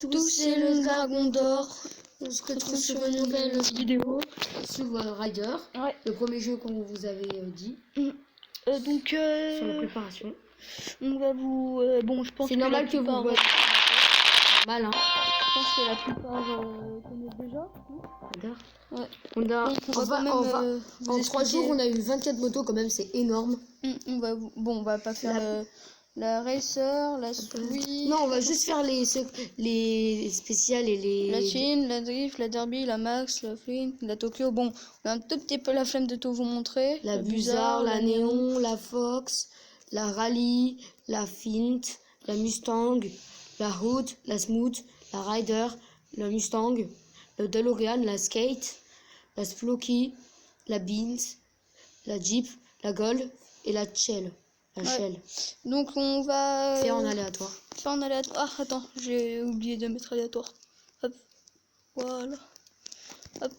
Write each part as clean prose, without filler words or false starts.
tous, c'est le Dragon d'Or. On se retrouve sur une nouvelle vidéo sur Rider, le premier jeu qu'on vous avait dit. Donc sur la préparation. On va vous bon, je pense c'est que normal la que plupart, vous voyez mal, hein. Je pense que la plupart connaissent déjà. Regarde. Ouais. On a, Bon, en 3 jours, on a eu 24 motos quand même, c'est énorme. On va pas faire la racer, la Swift. Non, on va juste faire les spéciales et les... La Chine, la Drift, la Derby, la Max, la Flint, la Tokyo. Bon, on a un tout petit peu la flemme de tout vous montrer. La Buzzard, la Néon, la Fox, la Rally, la Fint, la Mustang, la Hood, la Smooth, la Rider, la Mustang, le DeLorean, la Skate, la Sploky, la Beans, la Jeep, la Gold et la Shell. Shell. Donc on va faire en aléatoire. Ah attends, j'ai oublié de mettre aléatoire. Hop, voilà. Hop,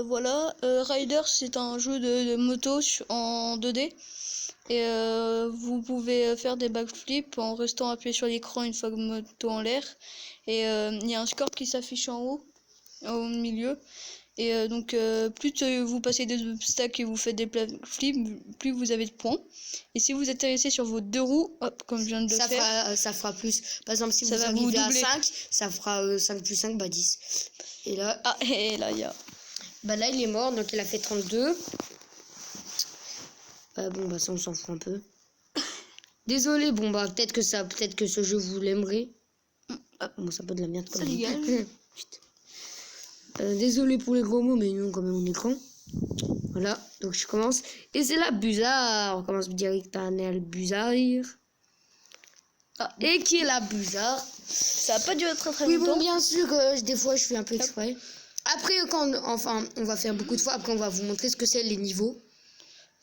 voilà. Rider, c'est un jeu de moto en 2D. Et vous pouvez faire des backflips en restant appuyé sur l'écran une fois que moto en l'air. Et il y a un score qui s'affiche en haut, au milieu. Et donc plus vous passez des obstacles et vous faites des backflips, plus vous avez de points. Et si vous atterrissez sur vos 2 roues, hop, comme je viens de le faire, ça fera plus. Par exemple, si ça vous arrivez à 5, ça fera 5 plus 5, bah 10. Et là, et là, il y a... Bah là, il est mort, donc il a fait 32. Bon, bah ça, on s'en fout un peu. Désolé, bon, bah peut-être que ce jeu, vous l'aimerez. Bon, c'est un peu de la merde quand même. Désolé pour les gros mots, mais nous, quand même, on est grand. Voilà, donc je commence. Et c'est la Buzzard. On commence direct par le Buzzard. Et qui est la Buzzard? Ça a pas duré très longtemps. Oui, bon, bien sûr, des fois, je fais un peu exprès. Après, on va faire beaucoup de fois. Après, on va vous montrer ce que c'est les niveaux.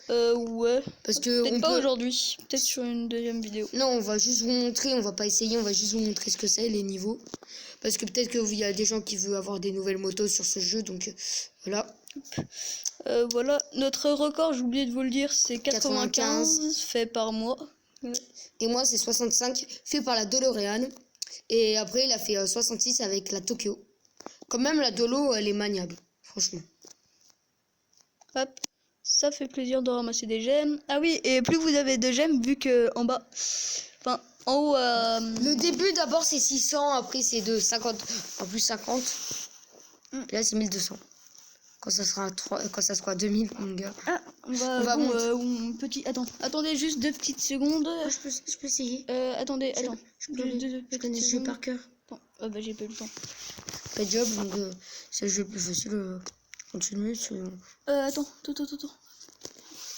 Ouais. Parce que peut-être pas aujourd'hui. Peut-être sur une deuxième vidéo. Non, on va juste vous montrer. On va pas essayer. On va juste vous montrer ce que c'est les niveaux. Parce que peut-être qu'il y a des gens qui veulent avoir des nouvelles motos sur ce jeu. Donc voilà. Voilà. Notre record, j'ai oublié de vous le dire, c'est 95 fait par moi. Et moi, c'est 65 fait par la DeLorean. Et après, il a fait 66 avec la Tokyo. Quand même, la Dolo, elle est maniable. Franchement. Hop. Ça fait plaisir de ramasser des gemmes. Ah oui, et plus vous avez de gemmes, vu que en bas, enfin en haut. Le début d'abord c'est 600, après c'est de 50, en plus 50. Et là c'est 1200. Quand ça sera 2000, mon gars. On va monter. Attendez juste 2 petites secondes. Je peux essayer. Attendez. Je connais ce jeu par cœur. Bah j'ai pas eu le temps. Pas de job, donc c'est le jeu le plus facile. Continuer. Attends.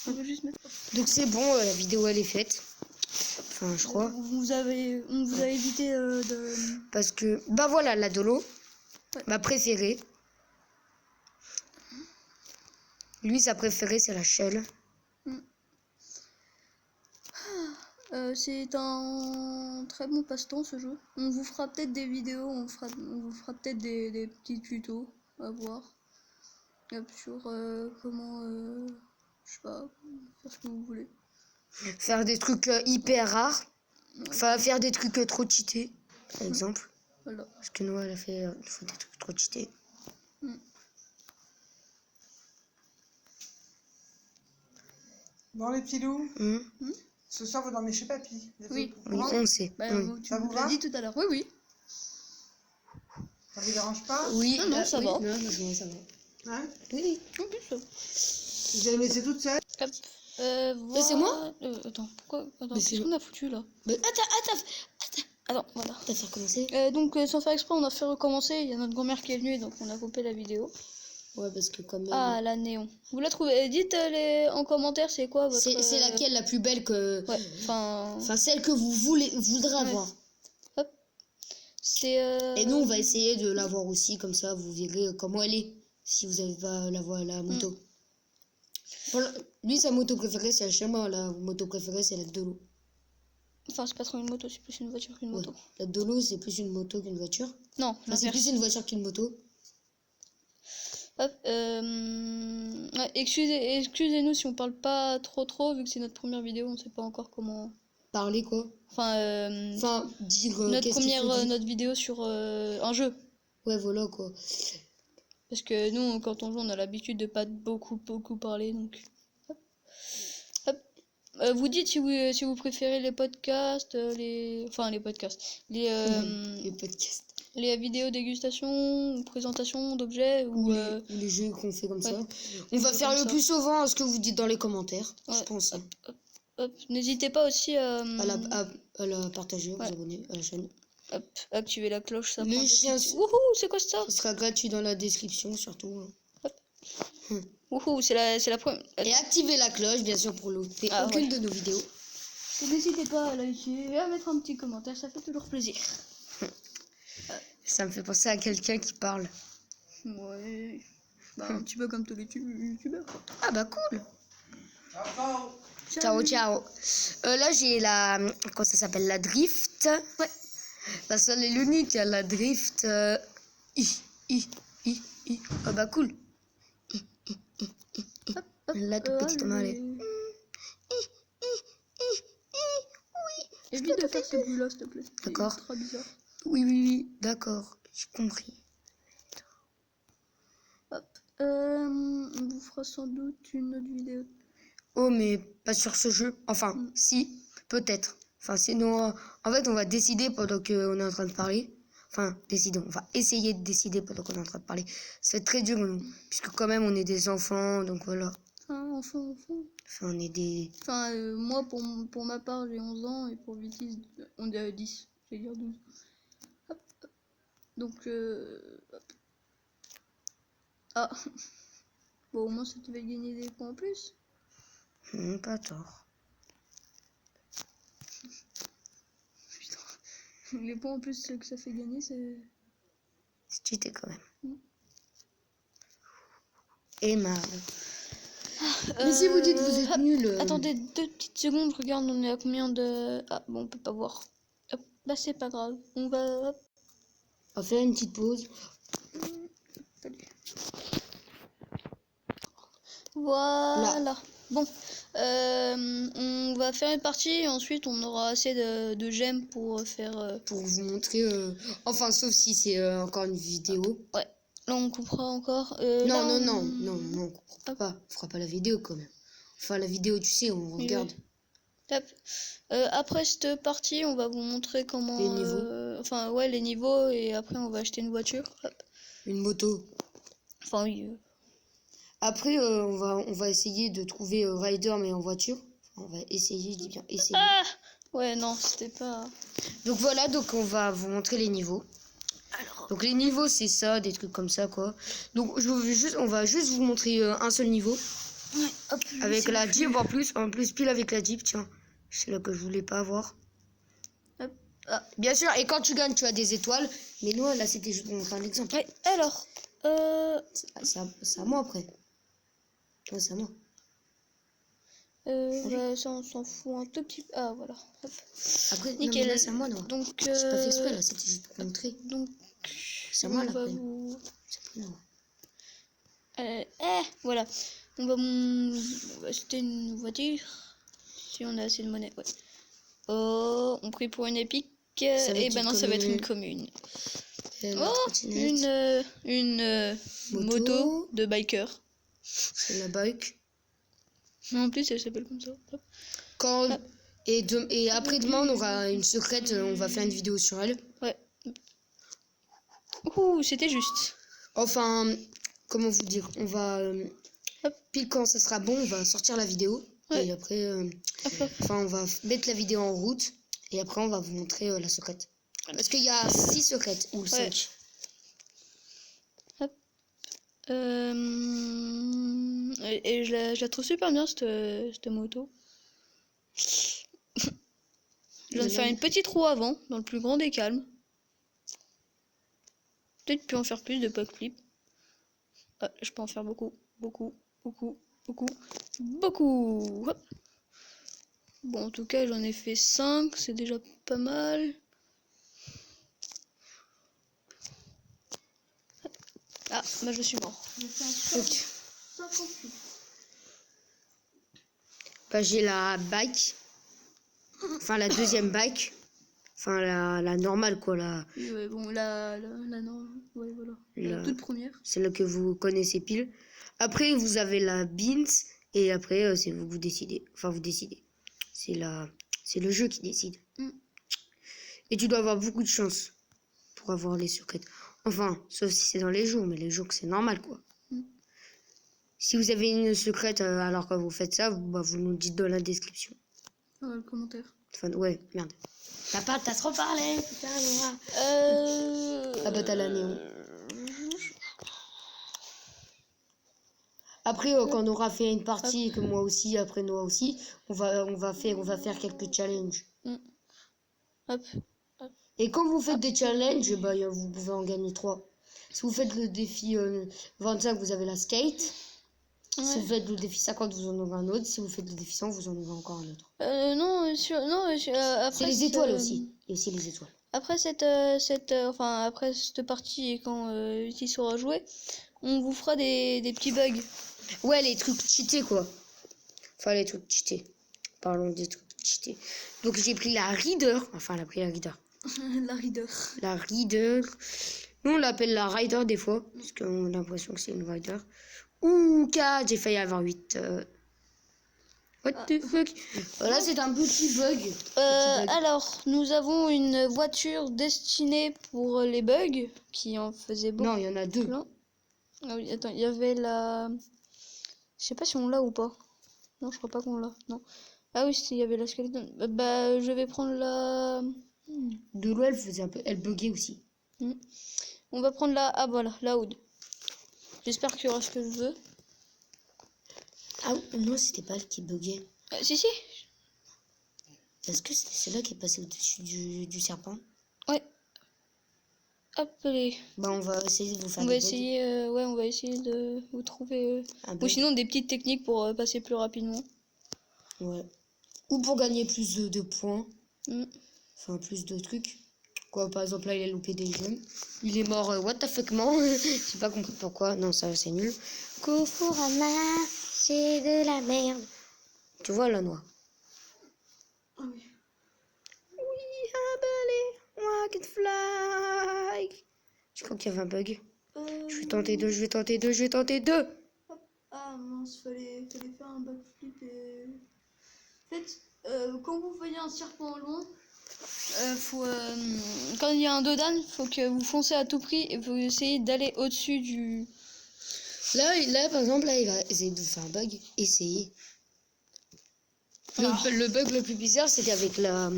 On va juste mettre... Donc c'est bon, la vidéo elle est faite. Enfin, je crois. On vous a évité de... Parce que, bah voilà, la Dolo, ma préférée. Lui, sa préférée, c'est la Shell. C'est un très bon passe-temps, ce jeu. On vous fera peut-être des vidéos, on vous fera peut-être des petits tutos à voir. Sur comment, je sais pas, faire ce que vous voulez. Faire des trucs hyper rares. Enfin, faire des trucs trop cheatés, par exemple. Voilà. Parce que nous, elle a fait des trucs trop cheatés. Bon, les petits loups, ce soir, vous dormez chez papy. Oui, on sait. Tu me l'as dit tout à l'heure. Oui. Ça vous dérange pas? Oui, non, ça va. Non, ça va. Hein? Oui. Ça va. Vous allez me laisser toute seule? Voilà. C'est moi? Attends, pourquoi? Qu'est-ce qu'on a foutu là? Attends, voilà. T'as fait recommencer? Donc, sans faire exprès, on a fait recommencer. Il y a notre grand-mère qui est venue, donc on a coupé la vidéo. Ouais, parce que quand même... Ah, la néon. Vous la trouvez? Dites en commentaire, c'est quoi votre... C'est laquelle la plus belle que... Ouais, enfin, celle que vous voudrez avoir. Hop. C'est... Et nous, on va essayer de l'avoir aussi, comme ça, vous verrez comment elle est, si vous n'avez pas la moto. Lui, sa moto préférée, c'est la Shama. La moto préférée, c'est la Dolo. Enfin, c'est pas trop une moto, c'est plus une voiture qu'une moto. La Dolo, c'est plus une moto qu'une voiture. Non, c'est plus une voiture qu'une moto. Hop, excusez-nous si on parle pas trop, vu que c'est notre première vidéo, on sait pas encore comment... parler quoi. Enfin, dire notre vidéo sur un jeu. Ouais, voilà quoi. Parce que nous, quand on joue, on a l'habitude de pas beaucoup parler, donc. Hop. Hop. Vous dites si vous préférez les podcasts, les podcasts, Les podcasts. les vidéos dégustation ou présentation d'objets ou les jeux qu'on fait comme ouais. ça. On va faire le plus souvent à ce que vous dites dans les commentaires, ouais. je pense. Hop. N'hésitez pas aussi à la partager, à vous abonner à la chaîne. Hop, activer la cloche, ça Le chien, wouhou, c'est quoi ça? Ça sera gratuit dans la description surtout. Hop. Wouhou, c'est la première. Et activez la cloche bien sûr pour louper aucune de nos vidéos. Et n'hésitez pas à liker et à mettre un petit commentaire, ça fait toujours plaisir. Ça me fait penser à quelqu'un qui parle. Ouais. Bah, un petit peu comme tous les youtubeurs. Ah bah cool. Ciao. Ciao. Là j'ai la... Comment ça s'appelle? La drift. Ouais. La seule et l'unique, la drift. Ah bah cool. La toute petite malée. Évite de faire ce bruit-là, s'il te plaît. D'accord. C'est très bizarre. Oui, d'accord. J'ai compris. Hop. On vous fera sans doute une autre vidéo. Oh, mais pas sur ce jeu. Enfin, si, peut-être. Enfin, sinon, en fait, on va décider pendant qu'on est en train de parler. Enfin, décider. On va essayer de décider pendant qu'on est en train de parler. Ça va être très dur, nous. Puisque quand même, on est des enfants, donc voilà. Enfant. Enfin, on est des... Enfin, moi, pour ma part, j'ai 11 ans. Et pour Vitis, on est à 10. Je vais dire 12. Hop. Donc, hop. Ah. Bon, au moins, ça te fait gagner des points en plus. Pas tort. Putain. Les points en plus que ça fait gagner, c'est... C'est cheaté quand même. Et marre. Mais si vous dites que vous êtes nul. Attendez 2 petites secondes, je regarde, on est à combien de... Ah, bon, on peut pas voir. Hop, bah c'est pas grave. On va... Hop. On va faire une petite pause. Salut. Voilà. Là. Bon, on va faire une partie et ensuite on aura assez de gemmes pour faire... Pour vous montrer... Enfin, sauf si c'est encore une vidéo. Ouais. Là, on coupera encore. Non, on coupera pas. On fera pas la vidéo quand même. Enfin, la vidéo, tu sais, on regarde. Top. Après cette partie, on va vous montrer comment... Les niveaux. Enfin, ouais, les niveaux. Et après, on va acheter une voiture. Hop. Une moto. Enfin, oui. Après, on va essayer de trouver Ryder, mais en voiture. On va essayer, je dis bien essayer. Ah ouais, non, c'était pas... Donc voilà, donc on va vous montrer les niveaux. Alors, donc les niveaux, c'est ça, des trucs comme ça, quoi. Donc on va juste vous montrer un seul niveau. Ouais, hop, avec la Jeep en plus pile avec la Jeep, tiens. C'est là que je voulais pas avoir. Hop. Ah. Bien sûr, et quand tu gagnes, tu as des étoiles. Mais nous, là, c'était juste pour montrer un exemple. Ouais, alors... C'est à moi après. Ouais, c'est à moi. Bah, ça, on s'en fout un tout petit peu. Ah, voilà. Hop. Après, nickel. Non, là, c'est à moi, non. Donc, j'ai pas fait exprès, là, c'était juste pour montrer. Donc, c'est à moi, là. Voilà. On va acheter une voiture. Si on a assez de monnaie, ouais. Oh, on prie pour une épique. Et ben non, ça va être une commune. Une moto de biker. C'est la bike. En plus, elle s'appelle comme ça. Hop. Et après demain, on aura une secrète. On va faire une vidéo sur elle. Ouais. Ouh, c'était juste. Enfin, comment vous dire? On va... pile quand ça sera bon, on va sortir la vidéo. Ouais. Et après... Enfin, on va mettre la vidéo en route. Et après, on va vous montrer la secrète. Parce qu'il y a 6 secrètes. Ou 5. Hop. Et je la trouve super bien, cette moto. Je viens de faire une petite roue avant, dans le plus grand des calmes. Peut-être plus en faire plus de puck flip. Ah, je peux en faire beaucoup. Hop. Bon, en tout cas, j'en ai fait 5, c'est déjà pas mal. Ah, bah je suis mort. J'ai fait un 58. Bah, j'ai la bike. Enfin, la deuxième bike. Enfin, la normale, quoi. Oui, ouais, bon, non, ouais, voilà. La La- toute première. Celle que vous connaissez pile. Après, vous avez la Beans. Et après, c'est vous, vous décidez. Enfin, vous décidez. C'est le jeu qui décide. Mm. Et tu dois avoir beaucoup de chance pour avoir les secrets. Enfin, sauf si c'est dans les jours. Mais les jours, c'est normal, quoi. Mm. Si vous avez une secrète alors que vous faites ça, vous nous dites dans la description. Le commentaire. Enfin, ouais, merde. T'as trop parlé, putain, Noah. Ah bah t'as la néon. Après, quand on aura fait une partie et que moi aussi, après Noah aussi, on va faire quelques challenges. Hop. Et quand vous faites des challenges, vous pouvez en gagner 3. Si vous faites le défi 25, vous avez la skate. Ouais. Si vous faites le défi 50, vous en aurez un autre. Si vous faites le défi 100, vous en aurez encore un autre. Après, c'est les étoiles aussi. Il y a aussi les étoiles. Après après cette partie et quand il sera joué, on vous fera des petits bugs. Ouais, les trucs cheatés, quoi. Enfin, les trucs cheatés. Parlons des trucs cheatés. Donc, j'ai pris la Reader. Enfin, elle a pris la Reader. La Reader. La Reader. Nous, on l'appelle la Rider des fois. Parce qu'on a l'impression que c'est une Rider. Ouh, 4. J'ai failli avoir 8. What the fuck? Voilà, c'est un petit bug. Alors, nous avons une voiture destinée pour les bugs qui en faisait beaucoup. Non, il y en a 2. Ah oui, attends, il y avait la... Je sais pas si on l'a ou pas. Non, je crois pas qu'on l'a. Non. Ah oui, il y avait la skeleton. Bah, je vais prendre la... De l'eau, elle faisait un peu... Elle buguait aussi. On va prendre la... Ah voilà, la Hood. J'espère qu'il y aura ce que je veux. Ah non, c'était pas elle qui buguait. Si, si. Est-ce que c'est celle-là qui est passée au-dessus du serpent? Ouais. Hop, allez. Bah, on va essayer de vous faire On va des bugs. essayer, on va essayer de vous trouver... Ou sinon des petites techniques pour passer plus rapidement. Ouais. Ou pour gagner plus de points. Mm. Enfin, plus de trucs. Quoi, par exemple, là, il a loupé des jeux. Il est mort, what the fuck, man. J'ai pas compris pourquoi. Non, ça, c'est nul. Kofurama, c'est de la merde. Tu vois, la noix. Ah oui. Oui, un balai, I can fly. Je crois qu'il y avait un bug. Je vais tenter deux, je vais tenter deux, je vais tenter deux. Ah mince, fallait faire un backflip et... En fait, quand vous voyez un serpent au loin, quand il y a un dodan, faut que vous foncez à tout prix et vous essayez d'aller au-dessus du... Là, par exemple, là, il va essayer de vous faire un bug. Essayez. Le bug le plus bizarre, c'était avec la...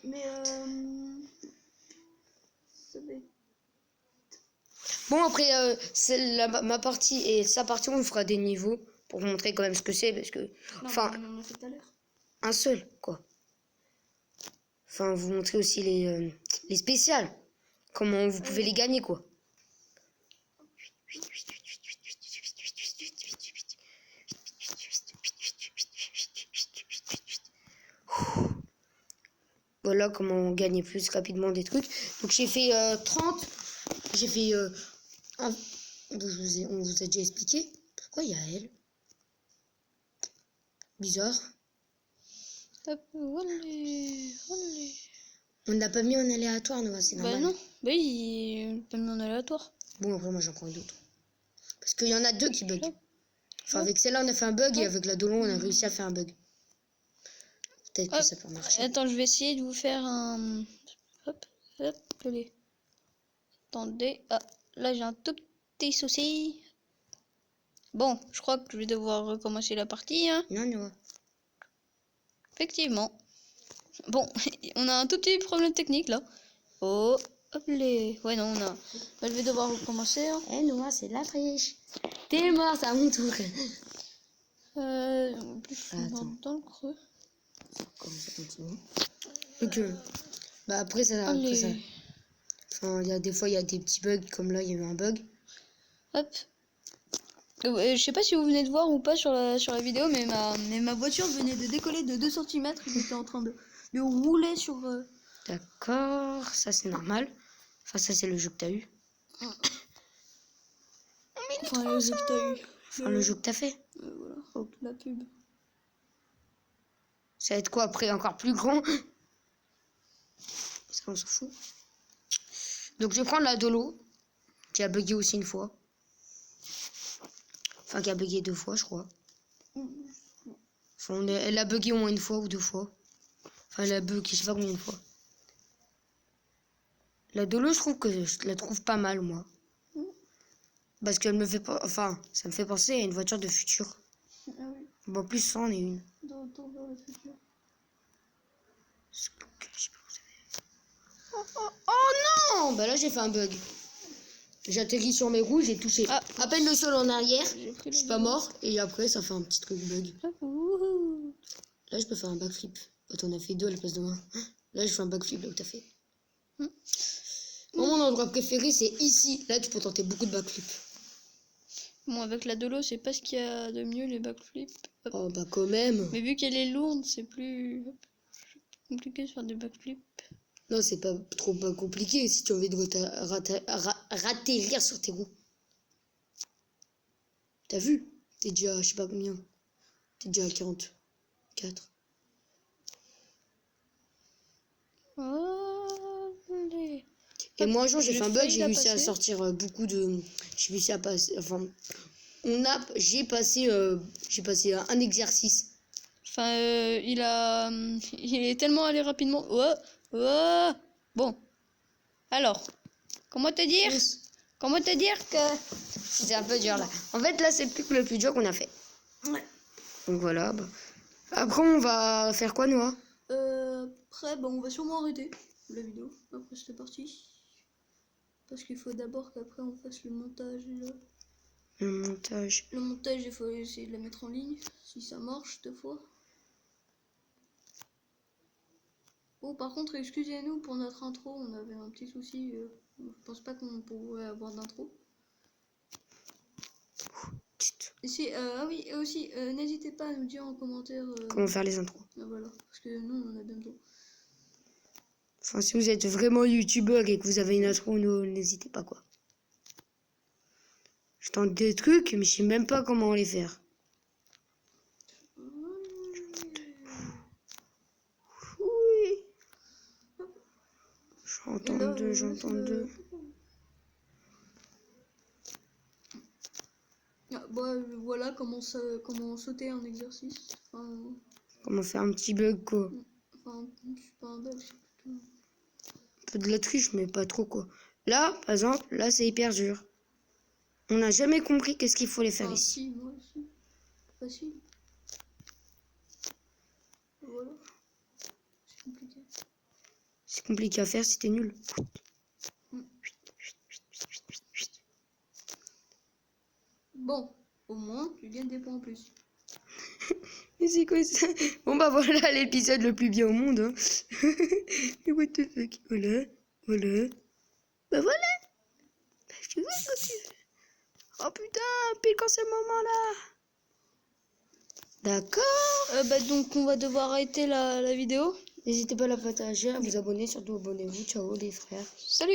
Mais ça va être... Bon, après, ma partie et sa partie, on fera des niveaux pour vous montrer quand même ce que c'est, parce que... Enfin, on en a fait tout à l'heure. un seul, quoi. Enfin, vous montrer aussi les spéciales. Comment vous pouvez les gagner, quoi. Voilà comment gagner plus rapidement des trucs. Donc j'ai fait 30. J'ai fait... on vous a déjà expliqué. Pourquoi il y a elle? Bizarre. Hop, allez. On n'a pas mis en aléatoire, Noah, c'est normal. Bah non, bah il pas mis en aléatoire. Bon, après moi j'en prends d'autres. Parce qu'il y en a 2 qui bug. Enfin, avec celle-là on a fait un bug et avec la Dolon on a réussi à faire un bug. Peut-être que ça peut marcher. Attends, je vais essayer de vous faire un... Hop, allez. Attendez, là j'ai un tout petit souci. Bon, je crois que je vais devoir recommencer la partie. Hein. Non, Noah. Effectivement. Bon, on a un tout petit problème technique là. Oh, hop les... Ouais non, on a... Bah, je vais devoir recommencer. Hein. Noah, c'est de la triche. T'es mort, c'est à mon tour. En plus, dans le creux. Comment ça continue? Donc, bah après ça... Enfin, des fois il y a des petits bugs, comme là il y a eu un bug. Hop. Je sais pas si vous venez de voir ou pas sur la vidéo, mais ma voiture venait de décoller de 2 cm. J'étais en train de rouler sur... D'accord, ça c'est normal. Enfin, ça c'est le jeu que t'as eu. Enfin, le jeu que t'as eu. Enfin, le jeu que t'as fait. Voilà, la pub. Ça va être quoi après? Encore plus grand? Ça, on s'en fout. Donc, je vais prendre la Dolo, qui a bugué aussi une fois. Enfin, qui a bugué 2 fois, je crois. Enfin, elle a bugué au moins une fois ou 2 fois. Enfin, elle a bugué, je sais pas combien de fois. La Dolo, je trouve que je la trouve pas mal, moi. Parce qu'elle me fait pas... Enfin, ça me fait penser à une voiture de futur. Ah oui, Bon, en plus, ça en est une. de retour vers le futur. Je sais pas où c'est. Oh non! Bah là, j'ai fait un bug. J'atterris sur mes roues, j'ai touché Ah. à peine le sol en arrière. J'ai pris Je suis pas mort. Et après, ça fait un petit truc bug. Wouhou. Là, je peux faire un backflip. Oh, t'en as fait 2 à la place de 1. Là, je fais un backflip là où t'as fait. Moi, mon endroit préféré, c'est ici. Là, tu peux tenter beaucoup de backflips. Bon, avec la Dolo, c'est pas ce qu'il y a de mieux, les backflips. Hop. Oh, bah quand même. Mais vu qu'elle est lourde, c'est plus compliqué de faire des backflips. Non, c'est pas trop pas compliqué si tu as envie de ratterrir sur tes roues. T'as vu? T'es déjà, je sais pas combien. T'es déjà à 44. Allez. Et moi, un jour, j'ai fait un bug, failli j'ai la réussi à passer. sortir beaucoup de... J'ai réussi à passer... Enfin, j'ai passé un exercice. Enfin, il est tellement allé rapidement. Oh, oh. Bon. Alors, comment te dire? Comment te dire que... C'était un peu dur, là. En fait, là, c'est plus que le plus dur qu'on a fait. Ouais. Donc, voilà. Bah. Après, on va faire quoi, Noah? Après, on va sûrement arrêter la vidéo après cette partie. Parce qu'il faut d'abord qu'après on fasse le montage. Le montage. Le montage, il faut essayer de la mettre en ligne, si ça marche deux fois. Bon, par contre, excusez-nous pour notre intro, on avait un petit souci. Je pense pas qu'on pourrait avoir d'intro. Et ah oui, et aussi, n'hésitez pas à nous dire en commentaire. Comment faire les intros? Voilà, parce que nous, on en a bien besoin. Enfin, si vous êtes vraiment youtubeur et que vous avez une intro, n'hésitez pas, quoi. Je tente des trucs, mais je sais même pas comment les faire. Oui. J'entends deux. Ah, voilà comment sauter un exercice. Enfin, Comment faire un petit bug, quoi. c'est pas un bug, c'est plutôt... Un peu de la triche, mais pas trop, quoi. Là, par exemple, là, c'est hyper dur. On n'a jamais compris qu'est-ce qu'il fallait faire ici. Si, moi aussi. Facile. Voilà. C'est compliqué. C'est compliqué à faire si t'es nul. Bon, au moins, tu gagnes des points en plus. Mais c'est quoi ça? Bon bah voilà l'épisode le plus bien au monde. Hein. Mais what the fuck? Voilà. Bah voilà. Bah, je te vois quand tu veux. Oh putain, pile quand c'est le moment là. D'accord. Donc on va devoir arrêter la vidéo. N'hésitez pas à la partager, à vous abonner, surtout abonnez-vous. Ciao les frères. Salut!